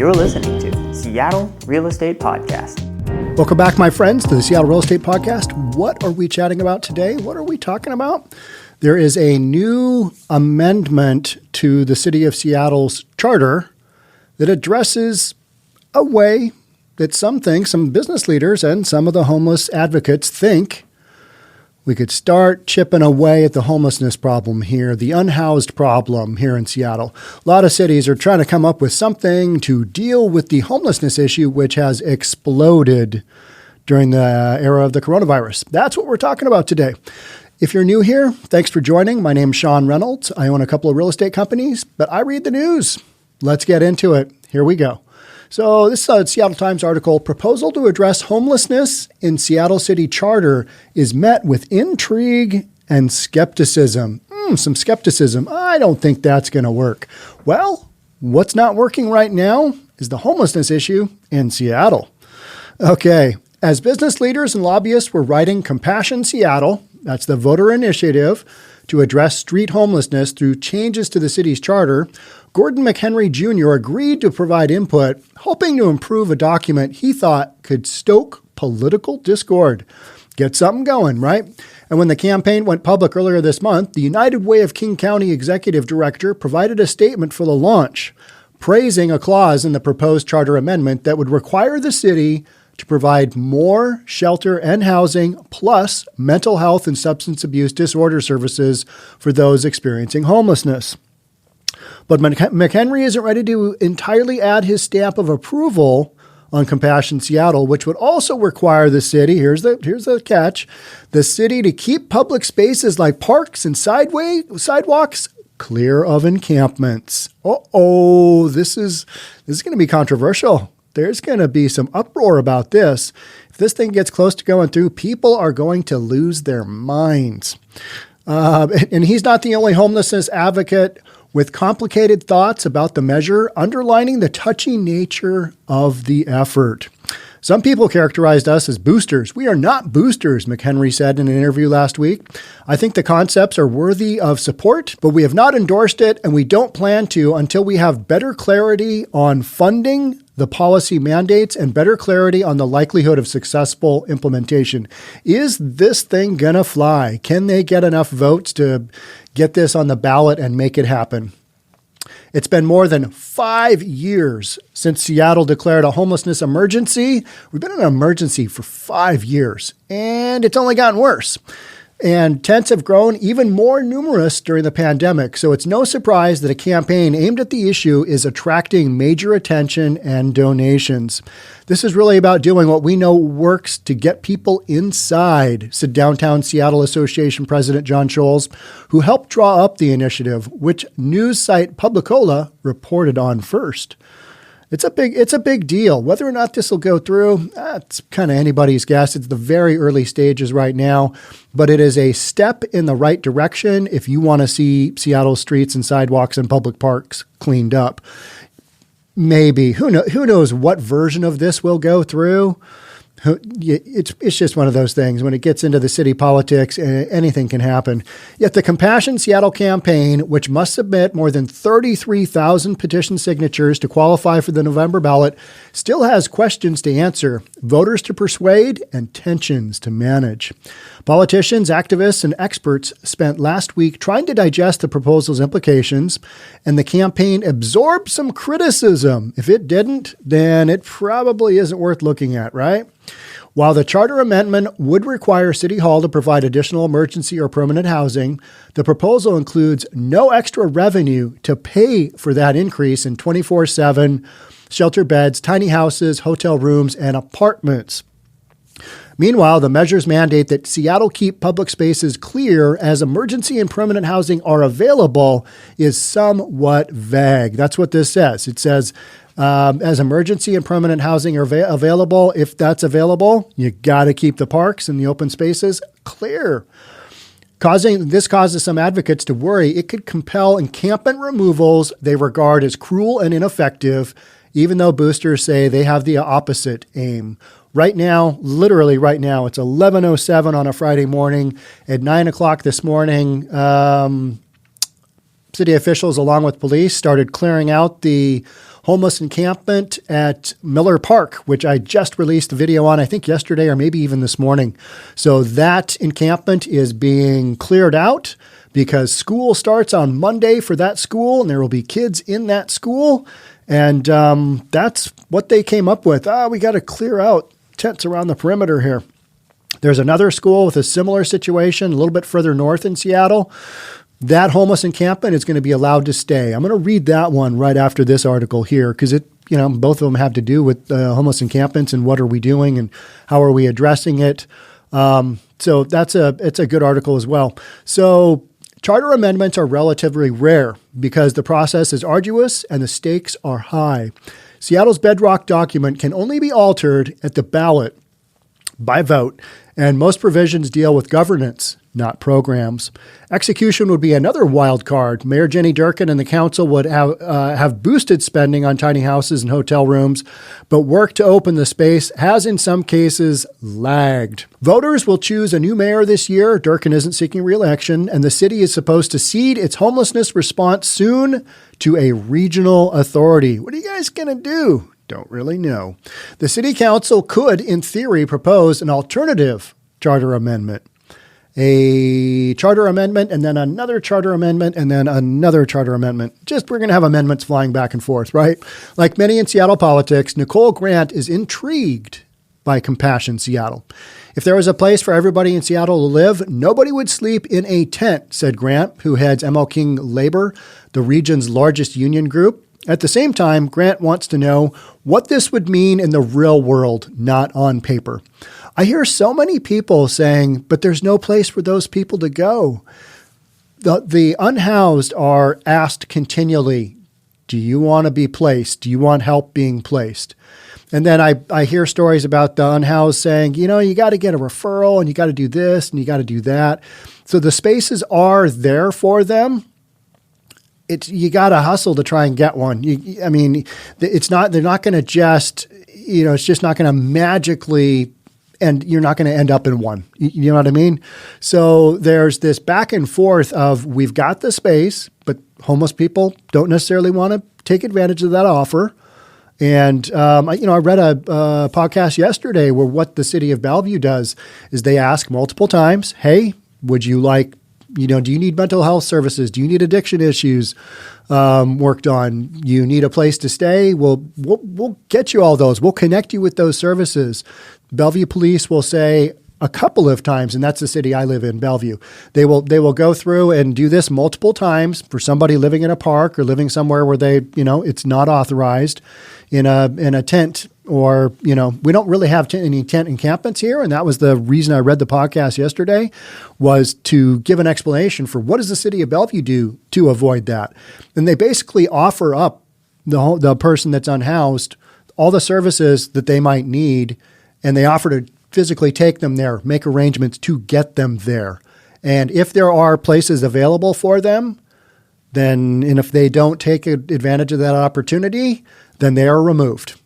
You're listening to Seattle Real Estate Podcast. Welcome back, my friends, to the Seattle Real Estate Podcast. What are we chatting about today? What are we talking about? There is a new amendment to the City of Seattle's charter that addresses a way that some business leaders and some of the homeless advocates think we could start chipping away at the homelessness problem here, the unhoused problem here in Seattle. A lot of cities are trying to come up with something to deal with the homelessness issue, which has exploded during the era of the coronavirus. That's what we're talking about today. If you're new here, thanks for joining. My name's Sean Reynolds. I own a couple of real estate companies, but I read the news. Let's get into it. Here we go. So this is a Seattle Times article. Proposal to address homelessness in Seattle City Charter is met with intrigue and skepticism. Some skepticism. I don't think that's going to work. Well, what's not working right now is the homelessness issue in Seattle. Okay, as business leaders and lobbyists were writing Compassion Seattle, that's the voter initiative, to address street homelessness through changes to the city's charter, Gordon McHenry Jr. agreed to provide input, hoping to improve a document he thought could stoke political discord. Get something going, right? And when the campaign went public earlier this month, the United Way of King County Executive Director provided a statement for the launch, praising a clause in the proposed charter amendment that would require the city to provide more shelter and housing, plus mental health and substance abuse disorder services for those experiencing homelessness. But McHenry isn't ready to entirely add his stamp of approval on Compassion Seattle, which would also require the city, here's the catch, the city to keep public spaces like parks and sidewalks clear of encampments. This is going to be controversial. There's going to be some uproar about this. If this thing gets close to going through, people are going to lose their minds. And he's not the only homelessness advocate with complicated thoughts about the measure, underlining the touchy nature of the effort. Some people characterized us as boosters. We are not boosters, McHenry said in an interview last week. I think the concepts are worthy of support, but we have not endorsed it, and we don't plan to until we have better clarity on funding, the policy mandates, and better clarity on the likelihood of successful implementation. Is this thing gonna fly? Can they get enough votes to get this on the ballot and make it happen? It's been more than 5 years since Seattle declared a homelessness emergency. We've been in an emergency for 5 years, and it's only gotten worse. And tents have grown even more numerous during the pandemic, so it's no surprise that a campaign aimed at the issue is attracting major attention and donations. This is really about doing what we know works to get people inside, said Downtown Seattle Association President John Scholes, who helped draw up the initiative, which news site Publicola reported on first. It's a big deal. Whether or not this will go through, it's kind of anybody's guess. It's the very early stages right now, but it is a step in the right direction if you want to see Seattle streets and sidewalks and public parks cleaned up. Maybe. Who knows what version of this will go through? It's just one of those things. When it gets into the city politics, anything can happen. Yet the Compassion Seattle campaign, which must submit more than 33,000 petition signatures to qualify for the November ballot, still has questions to answer, voters to persuade, and tensions to manage. Politicians, activists, and experts spent last week trying to digest the proposal's implications, and the campaign absorbed some criticism. If it didn't, then it probably isn't worth looking at, right? While the charter amendment would require City Hall to provide additional emergency or permanent housing, the proposal includes no extra revenue to pay for that increase in 24/7 shelter beds, tiny houses, hotel rooms, and apartments. Meanwhile, the measures mandate that Seattle keep public spaces clear as emergency and permanent housing are available is somewhat vague. That's what this says. It says, as emergency and permanent housing are available, if that's available, you got to keep the parks and the open spaces clear. This causes some advocates to worry it could compel encampment removals they regard as cruel and ineffective, even though boosters say they have the opposite aim. Right now, literally right now, it's 11:07 on a Friday morning. At 9 o'clock this morning, city officials, along with police, started clearing out the homeless encampment at Miller Park, which I just released a video on, I think yesterday or maybe even this morning. So that encampment is being cleared out because school starts on Monday for that school, and there will be kids in that school. And that's what they came up with. We got to clear out tents around the perimeter here. There's another school with a similar situation a little bit further north in Seattle. That homeless encampment is going to be allowed to stay. I'm going to read that one right after this article here because both of them have to do with homeless encampments and what are we doing and how are we addressing it. So it's a good article as well. So charter amendments are relatively rare because the process is arduous and the stakes are high. Seattle's bedrock document can only be altered at the ballot by vote, and most provisions deal with governance, not programs. Execution would be another wild card. Mayor Jenny Durkin and the council would have boosted spending on tiny houses and hotel rooms, but work to open the space has in some cases lagged. Voters will choose a new mayor this year. Durkin isn't seeking re-election, and the city is supposed to cede its homelessness response soon to a regional authority. What are you guys going to do? Don't really know. The city council could, in theory, propose an alternative charter amendment. A charter amendment, and then another charter amendment, and then another charter amendment. We're going to have amendments flying back and forth, right? Like many in Seattle politics, Nicole Grant is intrigued by Compassion Seattle. If there was a place for everybody in Seattle to live, nobody would sleep in a tent, said Grant, who heads ML King Labor, the region's largest union group. At the same time, Grant wants to know what this would mean in the real world, not on paper. I hear so many people saying, but there's no place for those people to go. The unhoused are asked continually, do you want to be placed? Do you want help being placed? And then I hear stories about the unhoused saying, you got to get a referral and you got to do this and you got to do that. So the spaces are there for them. You got to hustle to try and get one. They're not going to just, it's just not going to magically, and you're not going to end up in one. You know what I mean? So there's this back and forth of we've got the space, but homeless people don't necessarily want to take advantage of that offer. And, I read a podcast yesterday where what the city of Bellevue does is they ask multiple times, hey, would you like, do you need mental health services? Do you need addiction issues worked on? You need a place to stay? We'll get you all those. We'll connect you with those services. Bellevue Police will say a couple of times, and that's the city I live in, Bellevue. They will go through and do this multiple times for somebody living in a park or living somewhere where it's not authorized in a tent. Or, we don't really have any tent encampments here. And that was the reason I read the podcast yesterday, was to give an explanation for what does the city of Bellevue do to avoid that. And they basically offer up the person that's unhoused all the services that they might need. And they offer to physically take them there, make arrangements to get them there. And if there are places available for them, and if they don't take advantage of that opportunity, then they are removed.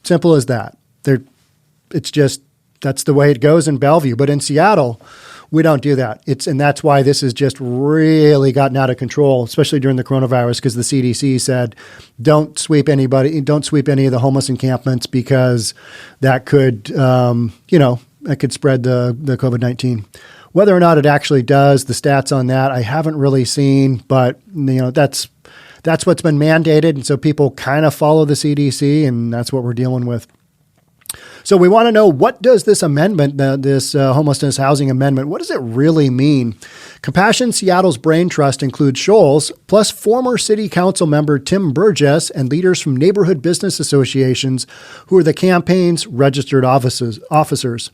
Simple as that. That's the way it goes in Bellevue. But in Seattle, we don't do that. And that's why this has just really gotten out of control, especially during the coronavirus, because the CDC said, don't sweep any of the homeless encampments because that could, that could spread the COVID-19. Whether or not it actually does, the stats on that, I haven't really seen, but that's what's been mandated. And so people kind of follow the CDC, and that's what we're dealing with. So we want to know, what does this amendment, this homelessness housing amendment, what does it really mean? Compassion Seattle's Brain Trust includes Shoals, plus former city council member Tim Burgess and leaders from neighborhood business associations who are the campaign's registered officers.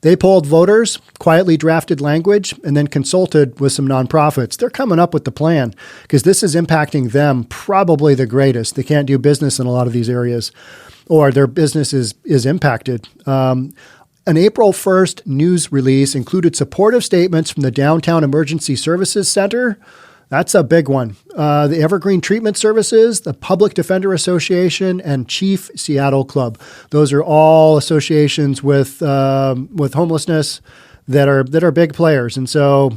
They polled voters, quietly drafted language, and then consulted with some nonprofits. They're coming up with the plan because this is impacting them probably the greatest. They can't do business in a lot of these areas, or their business is impacted. An April 1st news release included supportive statements from the Downtown Emergency Services Center. That's a big one. The Evergreen Treatment Services, the Public Defender Association, and Chief Seattle Club. Those are all associations with homelessness that are big players. And so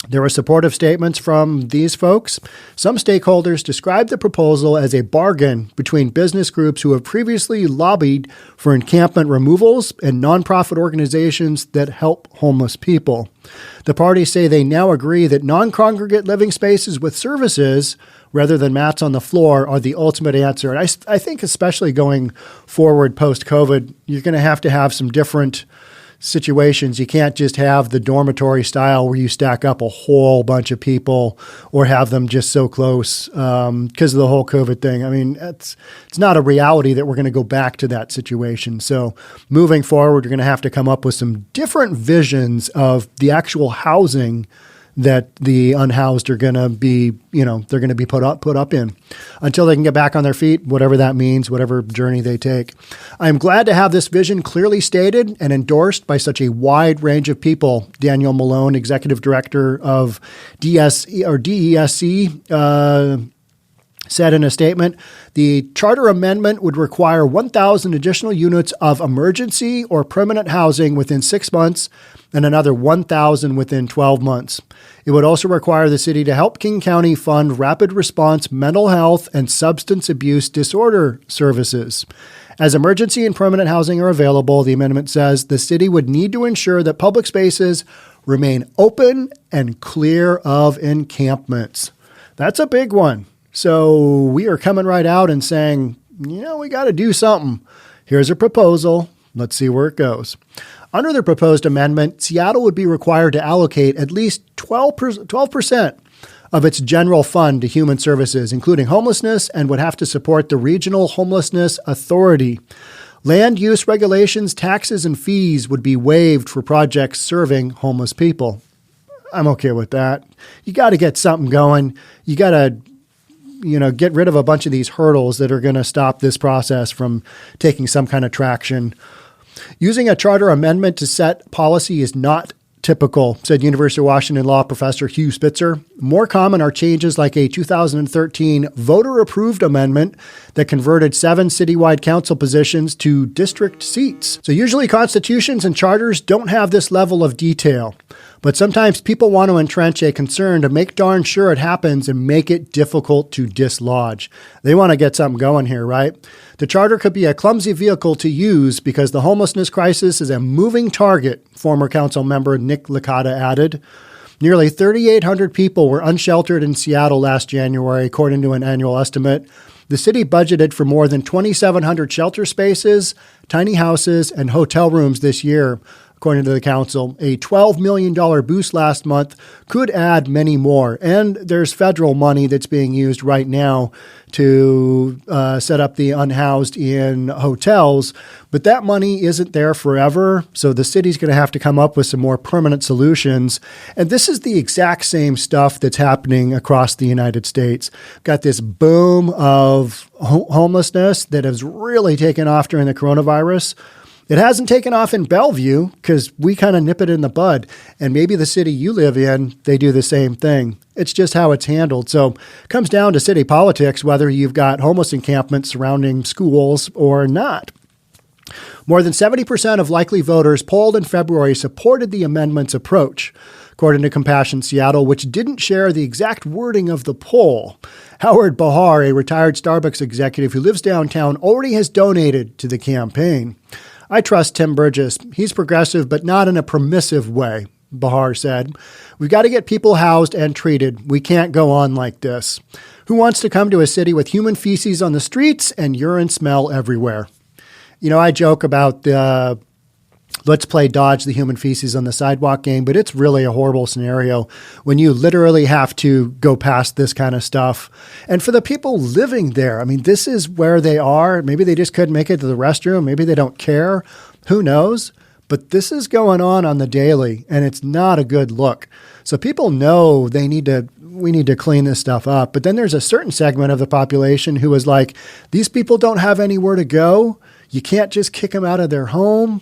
There were supportive statements from these folks. Some stakeholders described the proposal as a bargain between business groups who have previously lobbied for encampment removals and nonprofit organizations that help homeless people. The parties say they now agree that non-congregate living spaces with services rather than mats on the floor are the ultimate answer. And I think especially going forward post-COVID, you're going to have some different situations. You can't just have the dormitory style where you stack up a whole bunch of people or have them just so close because of the whole COVID thing. I mean, it's not a reality that we're going to go back to that situation. So moving forward, we're going to have to come up with some different visions of the actual housing that the unhoused are going to be, they're going to be put up in until they can get back on their feet, whatever that means, whatever journey they take. I'm glad to have this vision clearly stated and endorsed by such a wide range of people. Daniel Malone, Executive Director of DESC, said in a statement, the charter amendment would require 1,000 additional units of emergency or permanent housing within 6 months and another 1,000 within 12 months. It would also require the city to help King County fund rapid response mental health and substance abuse disorder services. As emergency and permanent housing are available, the amendment says the city would need to ensure that public spaces remain open and clear of encampments. That's a big one. So we are coming right out and saying, we got to do something. Here's a proposal. Let's see where it goes. Under the proposed amendment, Seattle would be required to allocate at least 12% of its general fund to human services, including homelessness, and would have to support the Regional Homelessness Authority. Land use regulations, taxes, and fees would be waived for projects serving homeless people. I'm okay with that. You got to get something going. You got to get rid of a bunch of these hurdles that are going to stop this process from taking some kind of traction. Using a charter amendment to set policy is not typical, said University of Washington law professor Hugh Spitzer. More common are changes like a 2013 voter-approved amendment that converted 7 citywide council positions to district seats. So usually constitutions and charters don't have this level of detail. But sometimes people want to entrench a concern to make darn sure it happens and make it difficult to dislodge. They want to get something going here, right? The charter could be a clumsy vehicle to use because the homelessness crisis is a moving target, former council member Nick Licata added. Nearly 3,800 people were unsheltered in Seattle last January, according to an annual estimate. The city budgeted for more than 2,700 shelter spaces, tiny houses, and hotel rooms this year. According to the council, a $12 million boost last month could add many more. And there's federal money that's being used right now to set up the unhoused in hotels. But that money isn't there forever. So the city's going to have to come up with some more permanent solutions. And this is the exact same stuff that's happening across the United States. Got this boom of homelessness that has really taken off during the coronavirus. It hasn't taken off in Bellevue because we kind of nip it in the bud. And maybe the city you live in, they do the same thing. It's just how it's handled. So it comes down to city politics, whether you've got homeless encampments surrounding schools or not. More than 70% of likely voters polled in February supported the amendment's approach, according to Compassion Seattle, which didn't share the exact wording of the poll. Howard Bahar, a retired Starbucks executive who lives downtown, already has donated to the campaign. I trust Tim Burgess. He's progressive, but not in a permissive way, Bahar said. We've got to get people housed and treated. We can't go on like this. Who wants to come to a city with human feces on the streets and urine smell everywhere? I joke about the let's play dodge the human feces on the sidewalk game, but it's really a horrible scenario when you literally have to go past this kind of stuff. And for the people living there, this is where they are. Maybe they just couldn't make it to the restroom. Maybe they don't care. Who knows? But this is going on the daily, and it's not a good look. So people know we need to clean this stuff up. But then there's a certain segment of the population who is like, these people don't have anywhere to go. You can't just kick them out of their home.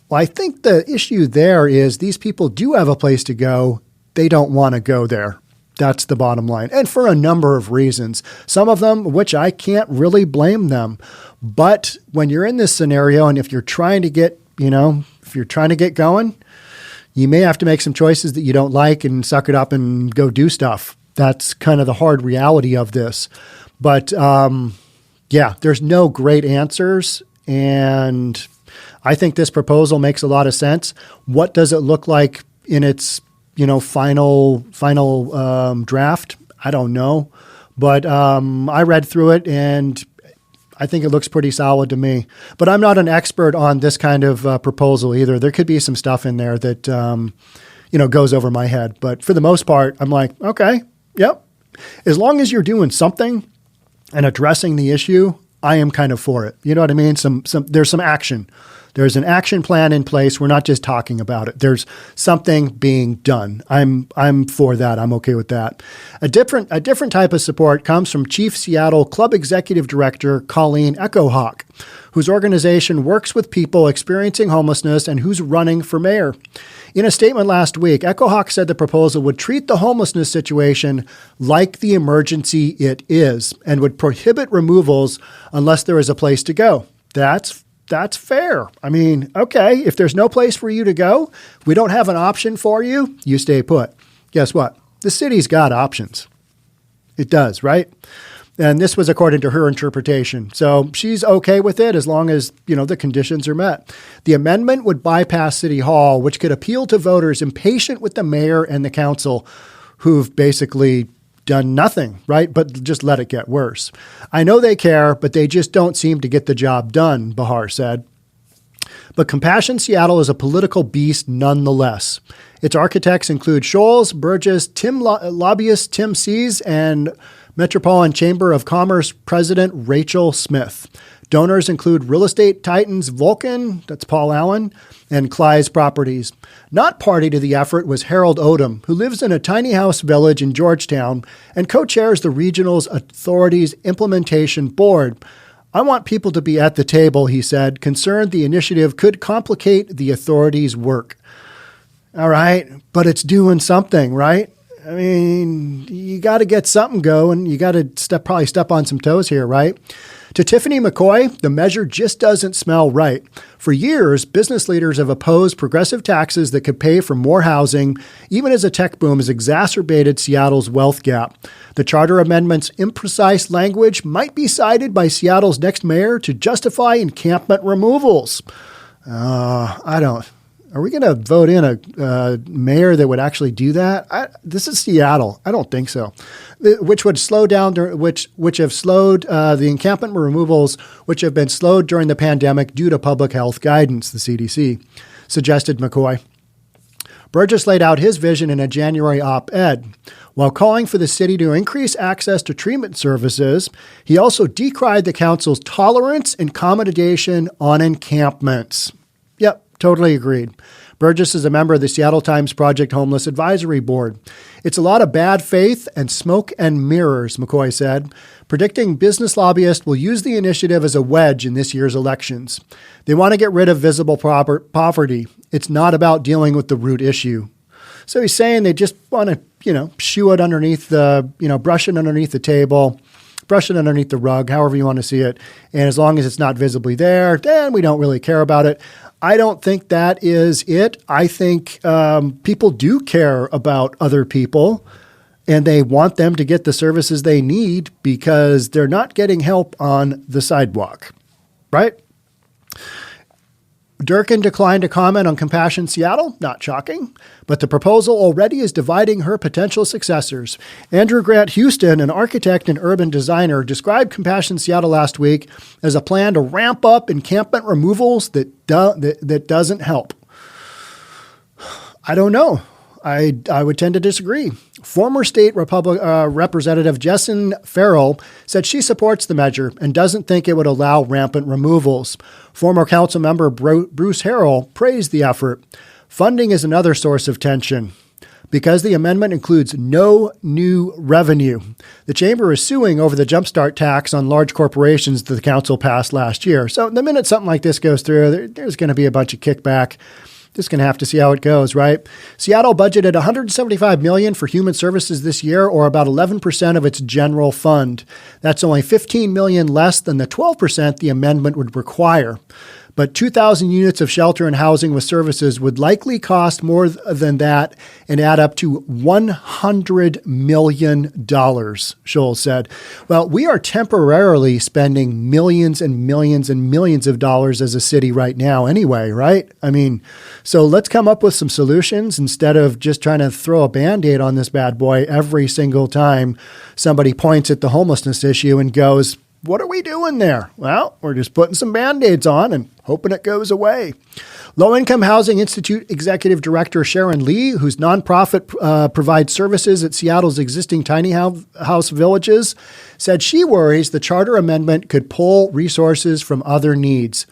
Well, I think the issue there is these people do have a place to go. They don't want to go there. That's the bottom line. And for a number of reasons, some of them, which I can't really blame them. But when you're in this scenario, and if you're trying to get going, you may have to make some choices that you don't like and suck it up and go do stuff. That's kind of the hard reality of this. But there's no great answers. And I think this proposal makes a lot of sense. What does it look like in its, final draft? I don't know. But I read through it and I think it looks pretty solid to me. But I'm not an expert on this kind of proposal either. There could be some stuff in there that, goes over my head. But for the most part, I'm like, okay, yep. As long as you're doing something and addressing the issue, I am kind of for it. You know what I mean? There's some action. There's an action plan in place. We're not just talking about it. There's something being done. I'm for that. I'm okay with that. A different type of support comes from Chief Seattle Club Executive Director Colleen Echohawk, whose organization works with people experiencing homelessness and who's running for mayor. In a statement last week, Echohawk said the proposal would treat the homelessness situation like the emergency it is and would prohibit removals unless there is a place to go. That's fair. I mean, okay, if there's no place for you to go, if we don't have an option for you, you stay put. Guess what? The city's got options. It does, right? And this was according to her interpretation. So she's okay with it as long as, the conditions are met. The amendment would bypass City Hall, which could appeal to voters impatient with the mayor and the council who've basically done nothing, right? But just let it get worse. I know they care, but they just don't seem to get the job done, Bahar said. But Compassion Seattle is a political beast nonetheless. Its architects include Scholes, Burgess, lobbyist Tim Sees, and Metropolitan Chamber of Commerce President Rachel Smith. Donors include real estate titans Vulcan, that's Paul Allen, and Kline Properties. Not party to the effort was Harold Odom, who lives in a tiny house village in Georgetown and co-chairs the regional's authority's implementation board. I want people to be at the table, he said, concerned the initiative could complicate the authority's work. All right, but it's doing something, right? I mean, you got to get something going. You got to probably step on some toes here, right? To Tiffany McCoy, the measure just doesn't smell right. For years, business leaders have opposed progressive taxes that could pay for more housing, even as a tech boom has exacerbated Seattle's wealth gap. The charter amendment's imprecise language might be cited by Seattle's next mayor to justify encampment removals. Are we going to vote in a mayor that would actually do that? This is Seattle. I don't think so. Which would slow down, which have slowed the encampment removals, which have been slowed during the pandemic due to public health guidance, the CDC, suggested McCoy. Burgess laid out his vision in a January op-ed. While calling for the city to increase access to treatment services, he also decried the council's tolerance and accommodation on encampments. Yep. Totally agreed. Burgess is a member of the Seattle Times Project Homeless Advisory Board. It's a lot of bad faith and smoke and mirrors, McCoy said, predicting business lobbyists will use the initiative as a wedge in this year's elections. They want to get rid of visible poverty. It's not about dealing with the root issue. So he's saying they just want to, shoo it underneath the, brush it underneath the table, brush it underneath the rug, however you want to see it. And as long as it's not visibly there, then we don't really care about it. I don't think that is it. I think people do care about other people and they want them to get the services they need because they're not getting help on the sidewalk, right? Durkin declined to comment on Compassion Seattle, not shocking, but the proposal already is dividing her potential successors. Andrew Grant Houston, an architect and urban designer, described Compassion Seattle last week as a plan to ramp up encampment removals that doesn't help. I don't know. I would tend to disagree. Former state Representative Jessin Farrell said she supports the measure and doesn't think it would allow rampant removals. Former council member Bruce Harrell praised the effort. Funding is another source of tension. Because the amendment includes no new revenue. The chamber is suing over the jumpstart tax on large corporations that the council passed last year. So the minute something like this goes through, there's going to be a bunch of kickback. Just going to have to see how it goes, right? Seattle budgeted $175 million for human services this year, or about 11% of its general fund. That's only $15 million less than the 12% the amendment would require. but 2,000 units of shelter and housing with services would likely cost more than that and add up to $100 million, Scholes said. Well, we are temporarily spending millions and millions and millions of dollars as a city right now anyway, right? I mean, so let's come up with some solutions instead of just trying to throw a Band-Aid on this bad boy every single time somebody points at the homelessness issue and goes, what are we doing there? Well, we're just putting some Band-Aids on and hoping it goes away. Low Income Housing Institute Executive Director Sharon Lee, whose nonprofit provides services at Seattle's existing tiny house villages, said she worries the charter amendment could pull resources from other needs.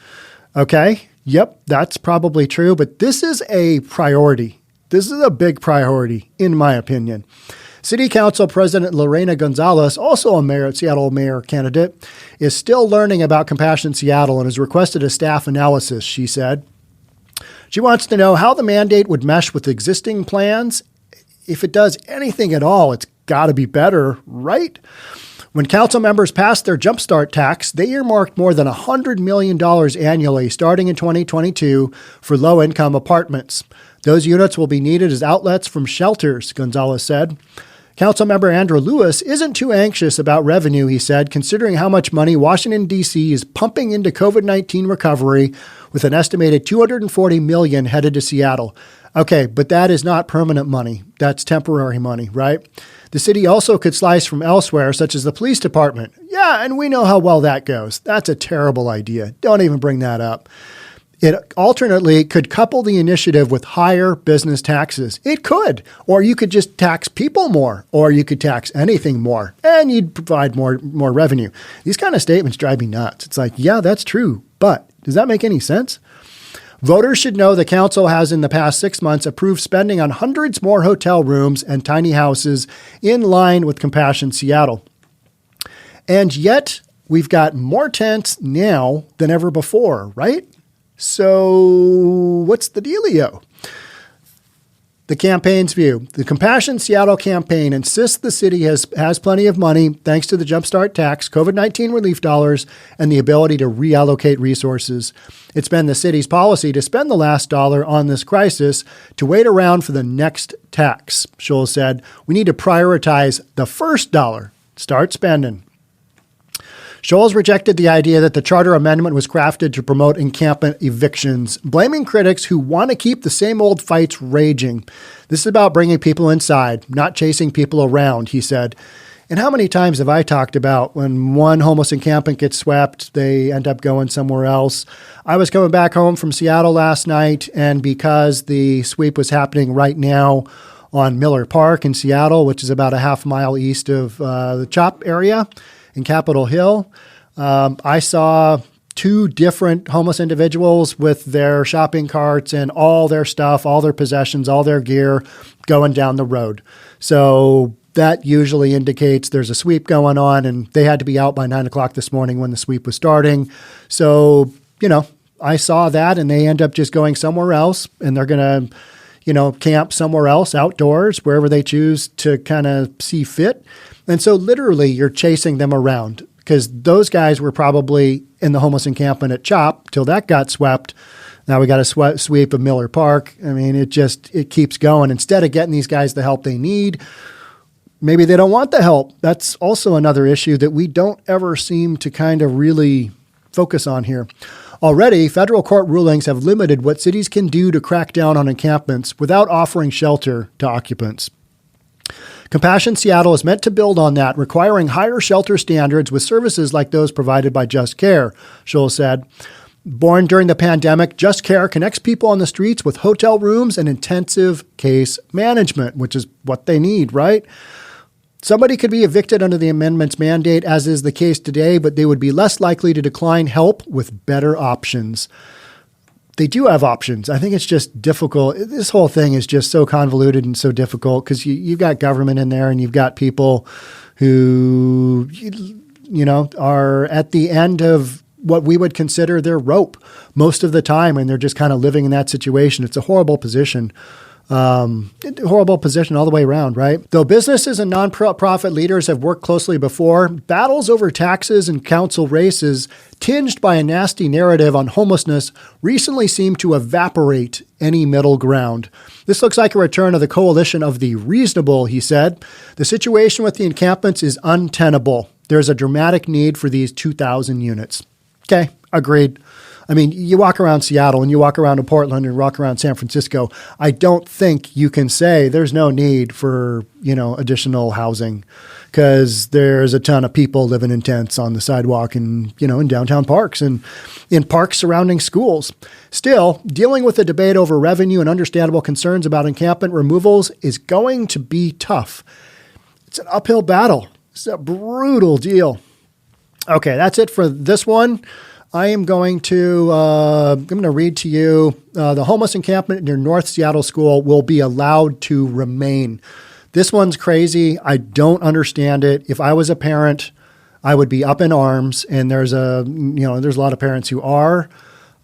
Okay, yep, that's probably true, but this is a priority. This is a big priority, in my opinion. City Council President Lorena Gonzalez, also a Seattle mayor candidate, is still learning about Compassion Seattle and has requested a staff analysis, she said. She wants to know how the mandate would mesh with existing plans. If it does anything at all, it's got to be better, right? When council members passed their Jumpstart tax, they earmarked more than $100 million annually starting in 2022 for low-income apartments. Those units will be needed as outlets from shelters, Gonzalez said. Councilmember Andrew Lewis isn't too anxious about revenue, he said, considering how much money Washington, D.C. is pumping into COVID-19 recovery with an estimated $240 million headed to Seattle. Okay, but that is not permanent money. That's temporary money, right? The city also could slice from elsewhere, such as the police department. Yeah, and we know how well that goes. That's a terrible idea. Don't even bring that up. It alternately could couple the initiative with higher business taxes. It could. Or you could just tax people more, or you could tax anything more, and you'd provide more revenue. These kind of statements drive me nuts. It's like, yeah, that's true, but does that make any sense? Voters should know the council has in the past 6 months approved spending on hundreds more hotel rooms and tiny houses in line with Compassion Seattle. And yet we've got more tents now than ever before, right? So what's the dealio? The campaign's view. The Compassion Seattle campaign insists the city has plenty of money thanks to the Jumpstart tax, COVID-19 relief dollars, and the ability to reallocate resources. It's been the city's policy to spend the last dollar on this crisis to wait around for the next tax, Scholes said. We need to prioritize the first dollar. Start spending. Scholes rejected the idea that the charter amendment was crafted to promote encampment evictions, blaming critics who want to keep the same old fights raging. This is about bringing people inside, not chasing people around, he said. And how many times have I talked about when one homeless encampment gets swept, they end up going somewhere else? I was coming back home from Seattle last night, and because the sweep was happening right now on Miller Park in Seattle, which is about a half mile east of the CHOP area, in Capitol Hill, I saw 2 different homeless individuals with their shopping carts and all their stuff, all their possessions, all their gear going down the road. So that usually indicates there's a sweep going on, and they had to be out by 9 o'clock this morning when the sweep was starting. So, I saw that, and they end up just going somewhere else, and they're going to, camp somewhere else outdoors, wherever they choose to kind of see fit. And so literally you're chasing them around because those guys were probably in the homeless encampment at CHOP till that got swept. Now we got a sweep of Miller Park. I mean, it keeps going. Instead of getting these guys the help they need, maybe they don't want the help. That's also another issue that we don't ever seem to kind of really focus on here. Already, federal court rulings have limited what cities can do to crack down on encampments without offering shelter to occupants. Compassion Seattle is meant to build on that, requiring higher shelter standards with services like those provided by Just Care, Scholes said. Born during the pandemic, Just Care connects people on the streets with hotel rooms and intensive case management, which is what they need, right? Somebody could be evicted under the amendment's mandate, as is the case today, but they would be less likely to decline help with better options. They do have options. I think it's just difficult. This whole thing is just so convoluted and so difficult because you've got government in there and you've got people who, are at the end of what we would consider their rope most of the time, and they're just kind of living in that situation. It's a horrible position. Horrible position all the way around, right? Though businesses and nonprofit leaders have worked closely before, battles over taxes and council races tinged by a nasty narrative on homelessness, recently seem to evaporate any middle ground. This looks like a return of the coalition of the reasonable, he said. The situation with the encampments is untenable. There's a dramatic need for these 2,000 units. Okay, agreed. I mean, you walk around Seattle and you walk around Portland and walk around San Francisco. I don't think you can say there's no need for, additional housing because there's a ton of people living in tents on the sidewalk and, in downtown parks and in parks surrounding schools. Still, dealing with the debate over revenue and understandable concerns about encampment removals is going to be tough. It's an uphill battle. It's a brutal deal. Okay, that's it for this one. I am going to read to you the homeless encampment near North Seattle School will be allowed to remain. This one's crazy. I don't understand it. If I was a parent, I would be up in arms. And there's a lot of parents who are.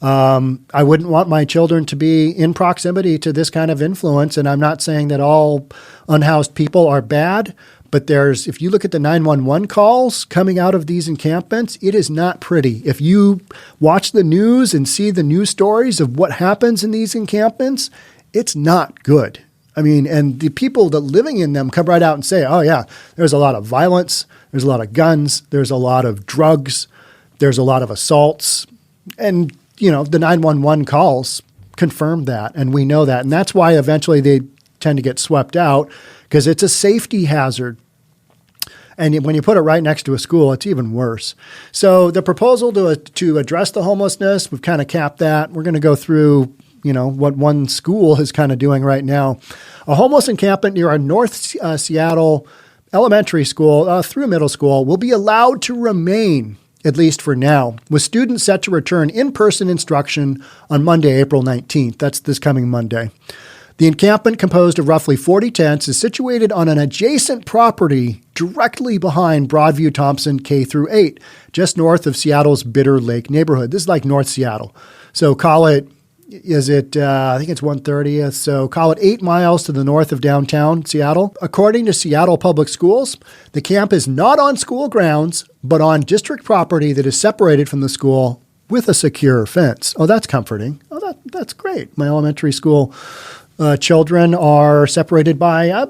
I wouldn't want my children to be in proximity to this kind of influence. And I'm not saying that all unhoused people are bad. But if you look at the 911 calls coming out of these encampments, it is not pretty. If you watch the news and see the news stories of what happens in these encampments, it's not good. I mean, and the people that living in them come right out and say, oh yeah, there's a lot of violence, there's a lot of guns, there's a lot of drugs, there's a lot of assaults. And, the 911 calls confirm that, and we know that. And that's why eventually they tend to get swept out, because it's a safety hazard. And when you put it right next to a school, it's even worse. So the proposal to address the homelessness, we've kind of capped that. We're going to go through, what one school is kind of doing right now. A homeless encampment near our North Seattle elementary school through middle school will be allowed to remain, at least for now, with students set to return in-person instruction on Monday, April 19th. That's this coming Monday. The encampment, composed of roughly 40 tents, is situated on an adjacent property directly behind Broadview Thompson K through 8, just north of Seattle's Bitter Lake neighborhood. This is like North Seattle. So call it, I think it's 1/30th. So call it 8 miles to the north of downtown Seattle. According to Seattle Public Schools, the camp is not on school grounds, but on district property that is separated from the school with a secure fence. Oh, that's comforting. Oh, that's great. My elementary school children are separated by,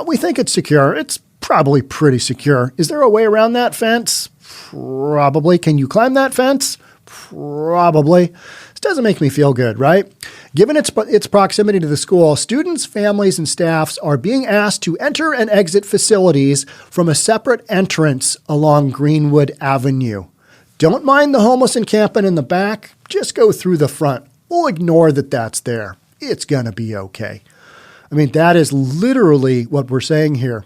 we think it's secure. It's probably pretty secure. Is there a way around that fence? Probably. Can you climb that fence? Probably. This doesn't make me feel good, right? Given its proximity to the school, students, families, and staffs are being asked to enter and exit facilities from a separate entrance along Greenwood Avenue. Don't mind the homeless encampment in the back. Just go through the front. We'll ignore that that's there. It's going to be okay. I mean, that is literally what we're saying here.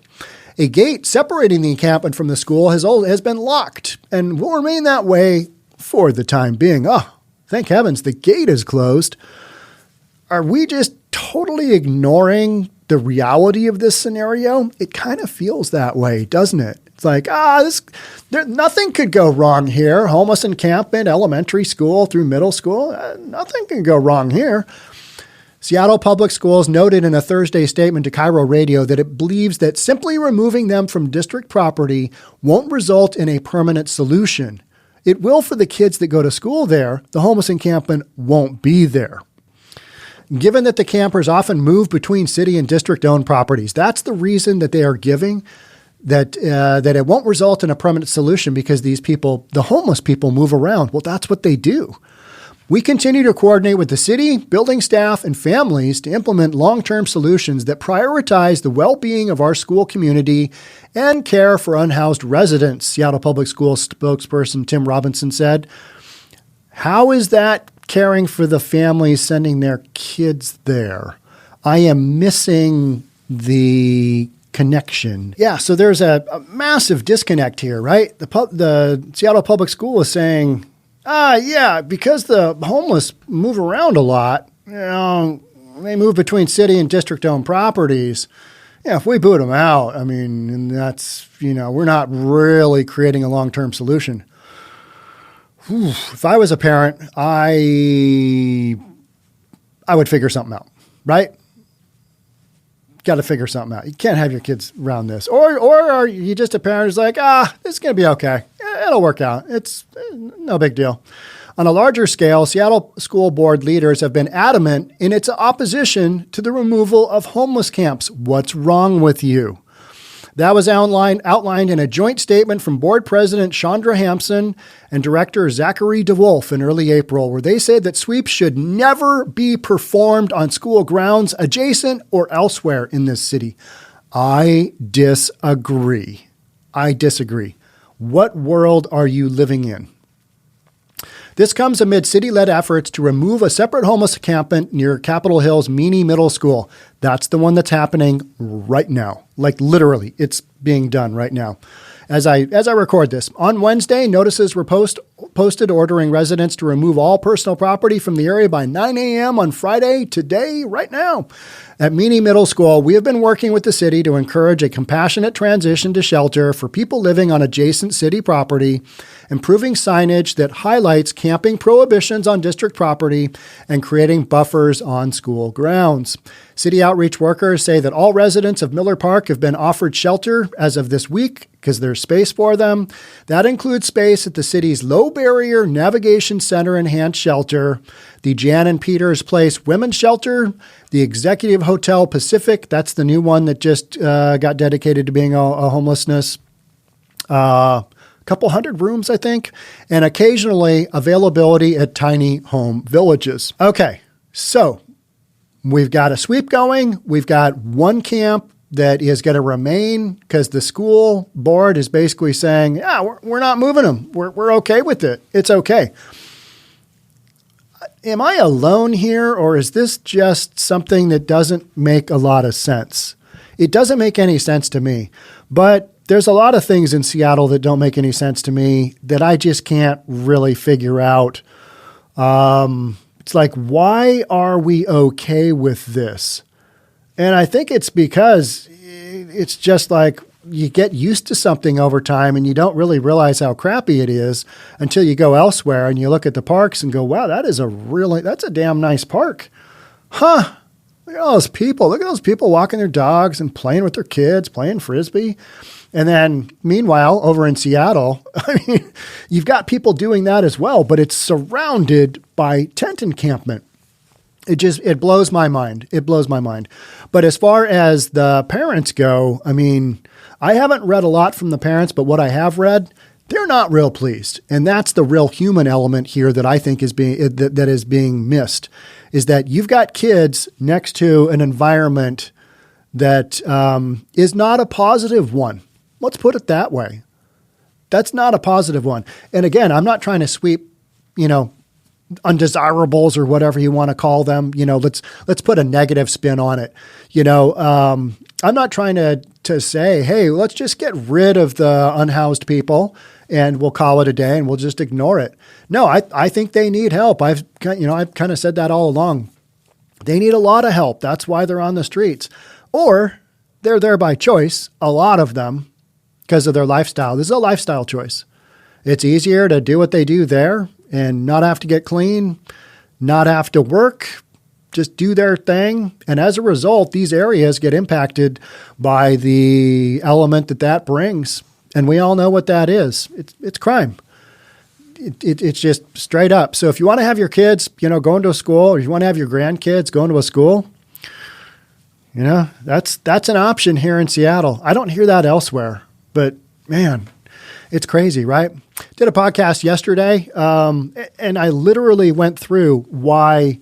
A gate separating the encampment from the school has been locked and will remain that way for the time being. Oh, thank heavens, the gate is closed. Are we just totally ignoring the reality of this scenario? It kind of feels that way, doesn't it? It's like, nothing could go wrong here. Homeless encampment, elementary school through middle school, nothing can go wrong here. Seattle Public Schools noted in a Thursday statement to Cairo Radio that it believes that simply removing them from district property won't result in a permanent solution. It will for the kids that go to school there. The homeless encampment won't be there. Given that the campers often move between city and district-owned properties, that's the reason that they are giving, that it won't result in a permanent solution because these people, the homeless people, move around. Well, that's what they do. We continue to coordinate with the city, building staff, and families to implement long-term solutions that prioritize the well-being of our school community and care for unhoused residents, Seattle Public Schools spokesperson Tim Robinson said. How is that caring for the families sending their kids there? I am missing the connection. Yeah, so there's a massive disconnect here, right? The Seattle Public School is saying, because the homeless move around a lot, they move between city and district-owned properties. Yeah, if we boot them out, I mean, and that's, we're not really creating a long-term solution. Whew, if I was a parent, I would figure something out, right? got to figure something out. You can't have your kids around this. Or are you just a parent who's like, this is going to be okay. It'll work out. It's no big deal. On a larger scale, Seattle school board leaders have been adamant in its opposition to the removal of homeless camps. What's wrong with you? That was outlined in a joint statement from board president Chandra Hampson and director Zachary DeWolf in early April, where they said that sweeps should never be performed on school grounds adjacent or elsewhere in this city. I disagree. What world are you living in? This comes amid city-led efforts to remove a separate homeless encampment near Capitol Hill's Meany Middle School. That's the one that's happening right now. Like literally, it's being done right now. As I record this, on Wednesday, notices were posted ordering residents to remove all personal property from the area by 9 a.m. on Friday, today, right now. At Meany Middle School, we have been working with the city to encourage a compassionate transition to shelter for people living on adjacent city property, improving signage that highlights camping prohibitions on district property, and creating buffers on school grounds. City outreach workers say that all residents of Miller Park have been offered shelter as of this week because there's space for them. That includes space at the city's Low Barrier Navigation Center Enhanced Shelter, the Jan and Peters Place Women's Shelter, the Executive Hotel Pacific, that's the new one that just got dedicated to being a homelessness, couple hundred rooms, I think, and occasionally availability at tiny home villages. Okay, so we've got a sweep going. We've got one camp that is going to remain because the school board is basically saying, yeah, we're not moving them. We're okay with it. It's okay. Am I alone here, or is this just something that doesn't make a lot of sense? It doesn't make any sense to me, but there's a lot of things in Seattle that don't make any sense to me that I just can't really figure out. It's like, why are we okay with this? And I think it's because it's just like you get used to something over time and you don't really realize how crappy it is until you go elsewhere and you look at the parks and go, wow, that's a damn nice park. Huh? Look at all those people. Look at those people walking their dogs and playing with their kids, playing Frisbee. And then meanwhile, over in Seattle, I mean, you've got people doing that as well, but it's surrounded by tent encampment. It blows my mind. It blows my mind. But as far as the parents go, I mean, I haven't read a lot from the parents, but what I have read, they're not real pleased. And that's the real human element here that I think is being missed, is that you've got kids next to an environment that is not a positive one. Let's put it that way. That's not a positive one. And again, I'm not trying to sweep, undesirables or whatever you want to call them. Let's put a negative spin on it. I'm not trying to say, hey, let's just get rid of the unhoused people and we'll call it a day and we'll just ignore it. No, I think they need help. I've kind of said that all along. They need a lot of help. That's why they're on the streets. Or they're there by choice, a lot of them, because of their lifestyle. This is a lifestyle choice. It's easier to do what they do there and not have to get clean, not have to work, just do their thing. And as a result, these areas get impacted by the element that brings. And we all know what that is. It's crime. It's just straight up. So if you want to have your kids, going to a school, or you want to have your grandkids going to a school, that's an option here in Seattle. I don't hear that elsewhere, but man, it's crazy, right? Did a podcast yesterday, and I literally went through why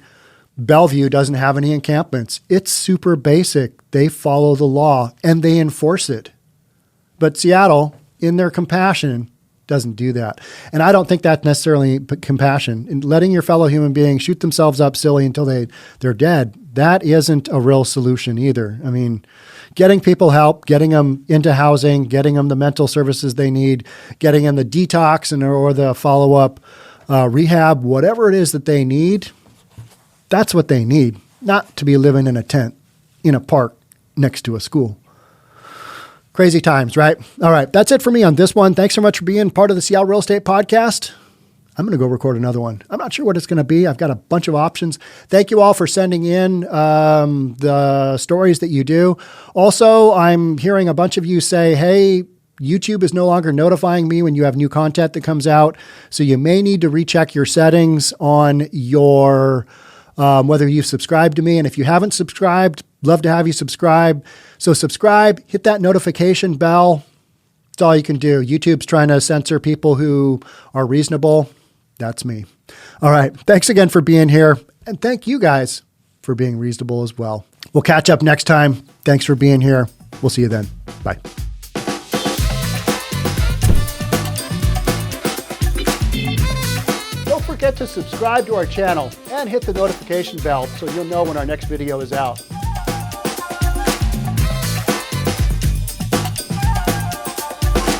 Bellevue doesn't have any encampments. It's super basic. They follow the law and they enforce it. But Seattle, in their compassion, doesn't do that. And I don't think that's necessarily compassion. And letting your fellow human being shoot themselves up silly until they're dead, that isn't a real solution either. I mean, getting people help, getting them into housing, getting them the mental services they need, getting them the detox or the follow-up rehab, whatever it is that they need, that's what they need, not to be living in a tent in a park next to a school. Crazy times, right? All right. That's it for me on this one. Thanks so much for being part of the Seattle Real Estate Podcast. I'm going to go record another one. I'm not sure what it's going to be. I've got a bunch of options. Thank you all for sending in the stories that you do. Also, I'm hearing a bunch of you say, hey, YouTube is no longer notifying me when you have new content that comes out. So you may need to recheck your settings on your, whether you've subscribed to me. And if you haven't subscribed, love to have you subscribe. So subscribe, hit that notification bell. That's all you can do. YouTube's trying to censor people who are reasonable. That's me. All right. Thanks again for being here. And thank you guys for being reasonable as well. We'll catch up next time. Thanks for being here. We'll see you then. Bye. Don't forget to subscribe to our channel and hit the notification bell so you'll know when our next video is out.